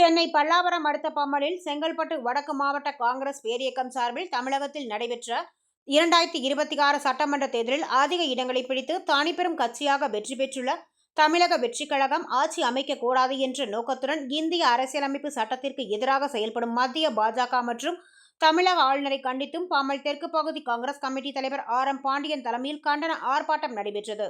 சென்னை பல்லாவரம் அடுத்த பம்மலில் செங்கல்பட்டு வடக்கு மாவட்ட காங்கிரஸ் பேரியக்கம் சார்பில் தமிழகத்தில் நடைபெற்ற 2026 சட்டமன்ற தேர்தலில் அதிக இடங்களை பிடித்து தனிப்பெரும் கட்சியாக வெற்றி பெற்றுள்ள தமிழக வெற்றி கழகம் ஆட்சி அமைக்கக்கூடாது என்ற நோக்கத்துடன் இந்திய அரசியலமைப்பு சட்டத்திற்கு எதிராக செயல்படும் மத்திய பாஜக மற்றும் தமிழக ஆளுநரை கண்டித்தும் பம்மல் தெற்கு பகுதி காங்கிரஸ் கமிட்டி தலைவர் RM பாண்டியன் தலைமையில் கண்டன ஆர்ப்பாட்டம் நடைபெற்றது.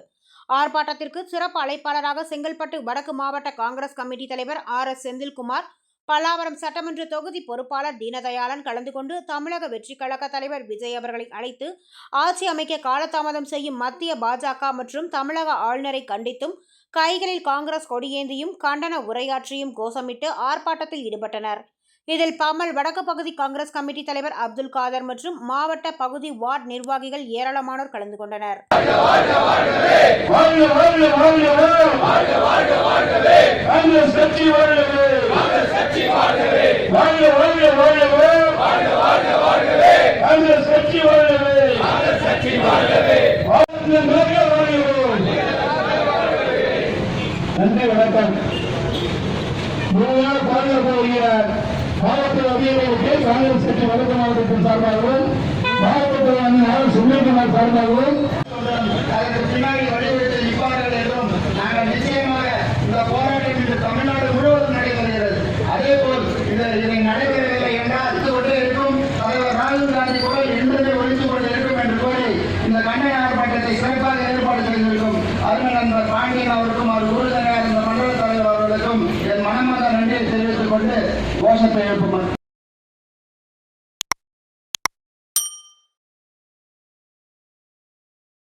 ஆர்ப்பாட்டத்திற்கு சிறப்பு அழைப்பாளராக செங்கல்பட்டு வடக்கு மாவட்ட காங்கிரஸ் கமிட்டி தலைவர் RS செந்தில்குமார், பல்லாவரம் சட்டமன்ற தொகுதி பொறுப்பாளர் தீனதயாளன் கலந்து கொண்டு தமிழக வெற்றி கழக தலைவர் விஜய் அவர்களை அழைத்து ஆட்சி அமைக்க காலதாமதம் செய்யும் மத்திய பாஜக மற்றும் தமிழக ஆளுநரை கண்டித்தும் கைகளில் காங்கிரஸ் கொடியேந்தியும் கண்டன உரையாற்றியும் கோஷமிட்டு ஆர்ப்பாட்டத்தில் ஈடுபட்டனர். இதில் பம்மல் வடக்கு பகுதி காங்கிரஸ் கமிட்டி தலைவர் அப்துல் காதர் மற்றும் மாவட்ட பகுதி வார்டு நிர்வாகிகள் ஏராளமானோர் கலந்து கொண்டனர். நன்றி, வணக்கம். மாவட்ட அபியானத்திற்கு காங்கிரஸ் கட்சி வடக்கு மாவட்டத்தின் சார்பாகவும் மாவட்ட சுமீர்குமார் சார்பாகவும் அதற்கு பின்னாடி வழிவிட்டு நிற்பார்கள் என்றும் நாங்கள் நிச்சயமாக இந்த போராட்டம் இன்று தமிழ்நாடு முழுவதும் நடைபெறுகிறது. அதே போல் இதை நடைபெறவில்லை என்றால் கொண்டே இருக்கும் தலைவர் ராகுல் காந்தி கூட என்றுமே ஒழித்துக் கொண்டு இருக்கும் என்று கூறி இந்த கண்டன ஆர்ப்பாட்டத்தை சிறப்பாக ஏற்பாடு செய்திருக்கும் அருமை நண்பர் பாண்டியன் அவருக்கும் அவர் உறுதுணையாக இருந்த மண்டல தலைவர் அவர்களுக்கும் என் மனமார்ந்த நன்றியை தெரிவித்துக் கொண்டு கோஷத்தை எழுப்புமாறு